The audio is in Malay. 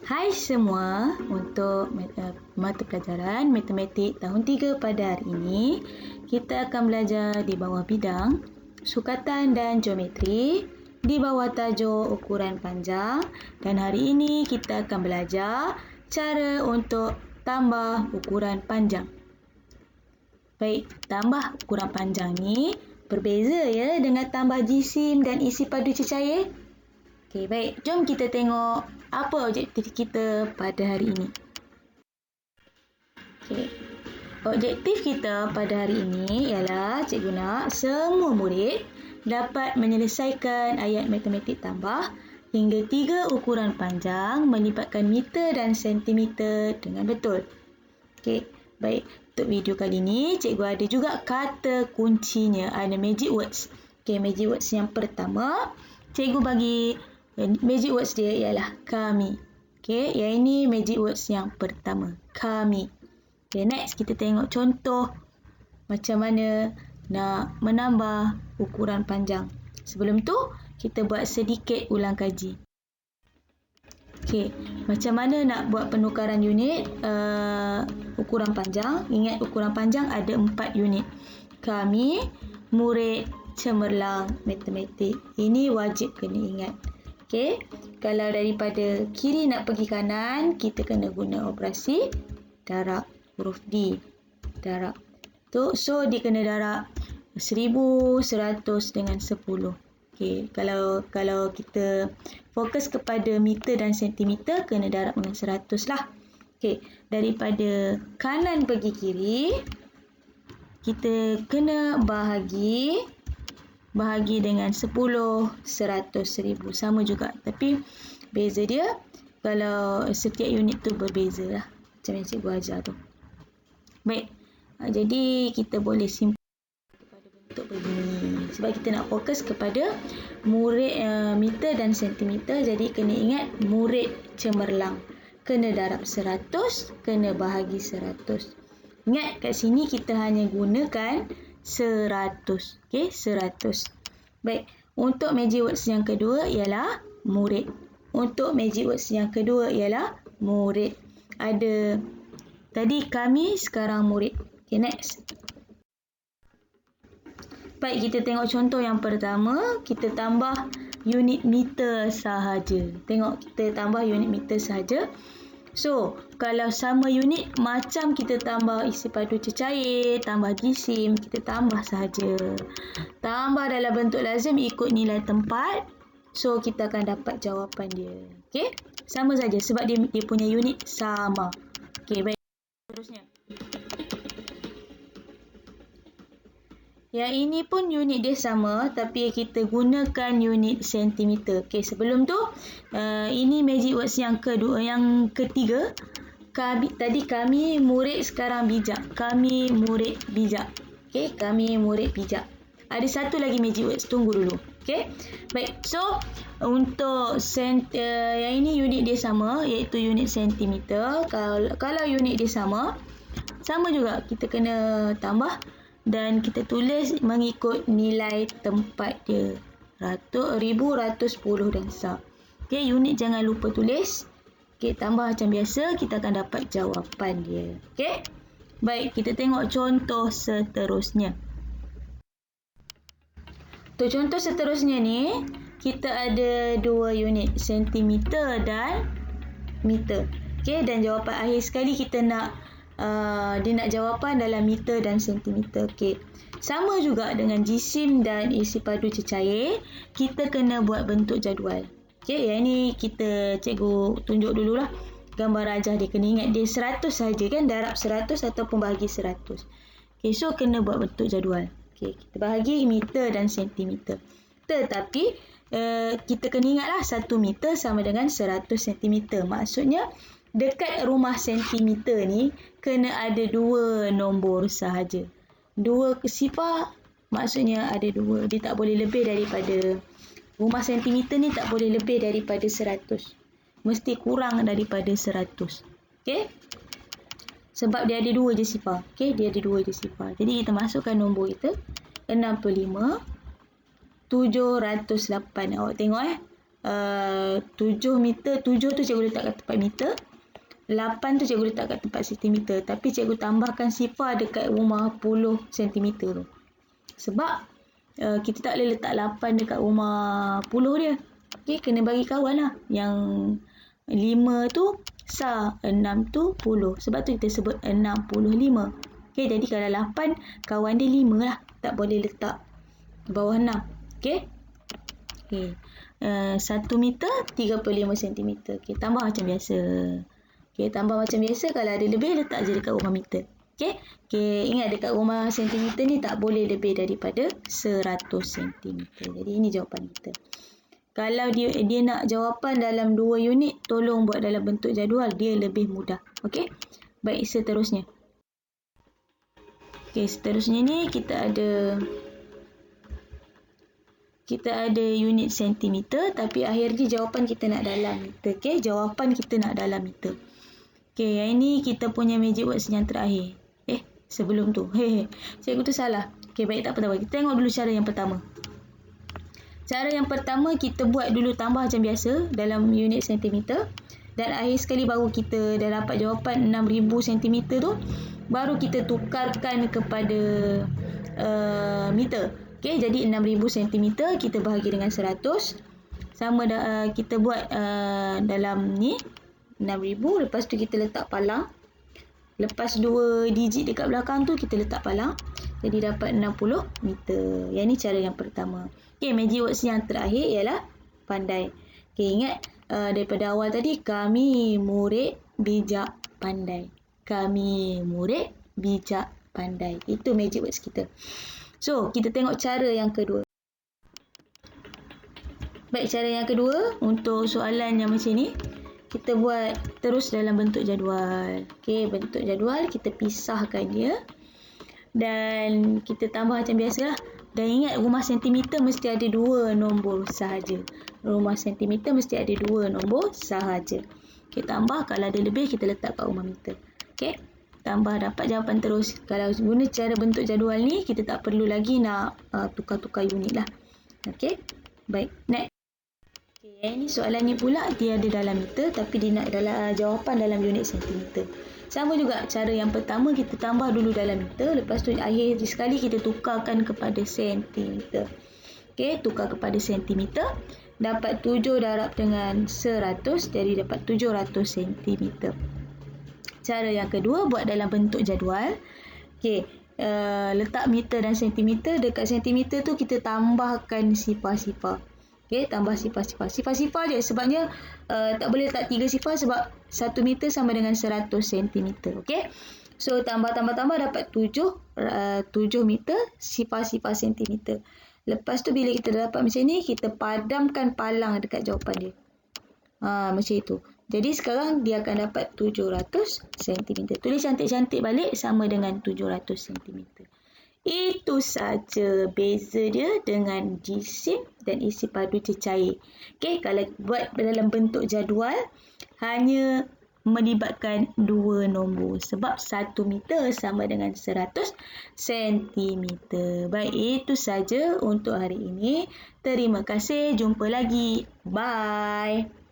Hai semua, untuk mata pelajaran Matematik tahun 3 pada hari ini, kita akan belajar di bawah bidang Sukatan dan Geometri di bawah tajuk ukuran panjang, dan hari ini kita akan belajar cara untuk tambah ukuran panjang. Baik, tambah ukuran panjang ni berbeza ya dengan tambah jisim dan isi padu cecair. Okey, baik. Jom kita tengok apa objektif kita pada hari ini. Okey. Objektif kita pada hari ini ialah cikgu nak semua murid dapat menyelesaikan ayat matematik tambah hingga 3 ukuran panjang melibatkan meter dan sentimeter dengan betul. Okey, baik. Untuk video kali ini, cikgu ada juga kata kuncinya, ada magic words. Okey, magic words yang pertama, cikgu bagi magic words dia ialah kami. Okey, yang ini magic words yang pertama, kami. Okey, next kita tengok contoh macam mana nak menambah ukuran panjang. Sebelum tu, kita buat sedikit ulang kaji. Okey, macam mana nak buat penukaran unit ukuran panjang? Ingat ukuran panjang ada 4 unit. Kami, murid cemerlang matematik. Ini wajib kena ingat. Okey, kalau daripada kiri nak pergi kanan, kita kena guna operasi darab, huruf D, darab. So dia kena darab 1100 dengan 10. Okey, kalau kita fokus kepada meter dan sentimeter, kena darab dengan 100 lah. Okey, daripada kanan pergi kiri, kita kena bahagi dengan 10, 100, 10. Sama juga. Tapi beza dia, kalau setiap unit tu berbeza lah. Macam yang cikgu ajar tu. Baik. Jadi kita boleh simpan kepada bentuk begini. Sebab kita nak fokus kepada murid meter dan sentimeter. Jadi kena ingat murid cemerlang. Kena darab 100, kena bahagi 100. Ingat kat sini kita hanya gunakan 100. Okey, 100. Baik, untuk magic words yang kedua ialah murid. Untuk magic words yang kedua ialah murid. Ada tadi kami, sekarang murid. Okey, next. Baik, kita tengok contoh yang pertama. Kita tambah unit meter sahaja. Tengok, kita tambah unit meter sahaja. So, kalau sama unit, macam kita tambah isi padu cecair, tambah jisim, kita tambah sahaja. Tambah dalam bentuk lazim ikut nilai tempat. So, kita akan dapat jawapan dia. Okey? Sama saja sebab dia punya unit sama. Okey, baik. Terusnya. Yang ini pun unit dia sama, tapi kita gunakan unit sentimeter. Okey, sebelum tu, ini magic words yang kedua, yang ketiga. Tadi kami murid, sekarang bijak. Kami murid bijak. Okey, kami murid bijak. Ada satu lagi magic words, tunggu dulu. Okey, baik. So, untuk yang ini unit dia sama, iaitu unit sentimeter. Kalau unit dia sama juga kita kena tambah. Dan kita tulis mengikut nilai tempat dia. 1000, 110 dan sah. Okey, unit jangan lupa tulis. Okey, tambah macam biasa, kita akan dapat jawapan dia. Okey? Baik, kita tengok contoh seterusnya. Untuk contoh seterusnya ni, kita ada 2 unit, sentimeter dan meter. Okey, dan jawapan akhir sekali kita nak dia nak jawapan dalam meter dan sentimeter. Okey. Sama juga dengan jisim dan isi padu cecair, kita kena buat bentuk jadual. Okey, yang ni cikgu tunjuk dululah gambar rajah dia. Kena ingat dia 100 saja kan, darab 100 ataupun bahagi 100. Okey, so kena buat bentuk jadual. Okey, kita bahagi meter dan sentimeter. Tetapi kita kena ingatlah 1 meter sama dengan 100 sentimeter. Maksudnya dekat rumah sentimeter ni kena ada 2 nombor sahaja. 2 sifar, maksudnya ada 2. Dia tak boleh lebih daripada, rumah sentimeter ni tak boleh lebih daripada 100. Mesti kurang daripada 100. Okey? Sebab dia ada 2 je sifar. Okey, dia ada 2 je sifar. Jadi kita masukkan nombor kita 65 708. Awak tengok 7 meter, 7 tu cikgu letak kat tempat meter, 8 tu cikgu letak kat tempat sentimeter. Tapi cikgu tambahkan sifar dekat rumah 10 sentimeter tu. Sebab kita tak boleh letak 8 dekat rumah 10 dia. Okay, kena bagi kawan lah. Yang 5 tu sar, 6 tu 10. Sebab tu kita sebut 65. Okay, jadi kalau 8, kawan dia 5 lah. Tak boleh letak bawah 6. Okay. Okay. 1 meter 35 cm. Okay, tambah macam biasa. Okay, tambah macam biasa. Kalau ada lebih, letak je dekat rumah meter. Okay. Okay, ingat dekat rumah sentimeter ni tak boleh lebih daripada 100 cm. Jadi ini jawapan kita. Kalau dia nak jawapan dalam 2 unit, tolong buat dalam bentuk jadual. Dia lebih mudah. Okay. Baik, seterusnya. Okay, seterusnya ni kita ada unit sentimeter, tapi akhirnya jawapan kita nak dalam meter. Okay, jawapan kita nak dalam meter. Okay, yang ini kita punya magic words yang terakhir. Sebelum tu. Cikgu tu salah. Okay, baik, tak apa-apa. Kita tengok dulu cara yang pertama. Cara yang pertama, kita buat dulu tambah macam biasa dalam unit sentimeter. Dan akhir sekali baru kita dah dapat jawapan 6000 cm tu, baru kita tukarkan kepada meter. Okay, jadi 6000 cm kita bahagi dengan 100. Sama kita buat dalam ni 6000. Lepas tu kita letak palang. Lepas 2 digit dekat belakang tu kita letak palang. Jadi dapat 60 meter. Yang ni cara yang pertama. Okay, magic words yang terakhir ialah pandai. Okay, ingat daripada awal tadi, kami murid bijak pandai. Kami murid bijak pandai. Itu magic words kita. So, kita tengok cara yang kedua. Baik, cara yang kedua untuk soalan yang macam ni, kita buat terus dalam bentuk jadual. Okey, bentuk jadual kita pisahkan dia. Dan kita tambah macam biasalah. Dan ingat, rumah sentimeter mesti ada 2 nombor sahaja. Rumah sentimeter mesti ada 2 nombor sahaja. Okey, tambah, kalau ada lebih kita letak kat rumah meter. Okey, tambah dapat jawapan terus. Kalau guna cara bentuk jadual ni, kita tak perlu lagi nak tukar-tukar unit lah. Okey, baik, next. Okay, ini soalan ni pula dia ada dalam meter, tapi dia nak jawapan dalam unit sentimeter. Sama juga, cara yang pertama kita tambah dulu dalam meter, lepas tu akhir sekali kita tukarkan kepada sentimeter. Okey, tukar kepada sentimeter, dapat 7 darab dengan 100, jadi dapat 700 cm. Cara yang kedua, buat dalam bentuk jadual. Okey, letak meter dan sentimeter. Dekat sentimeter tu kita tambahkan sifar-sifar. Okey, tambah sifar-sifar. Sifar-sifar je, sebabnya tak boleh letak 3 sifar sebab 1 meter sama dengan 100 cm. Okey, so tambah dapat 7 meter, sifar-sifar sentimeter. Lepas tu bila kita dapat macam ni, kita padamkan palang dekat jawapan dia. Macam itu. Jadi sekarang dia akan dapat 700 cm. Tulis cantik-cantik balik, sama dengan 700 cm. Itu saja beza dia dengan jisim dan isi padu cecair. Okey, kalau buat dalam bentuk jadual, hanya melibatkan 2 nombor. Sebab 1 meter sama dengan 100 cm. Baik, itu saja untuk hari ini. Terima kasih. Jumpa lagi. Bye.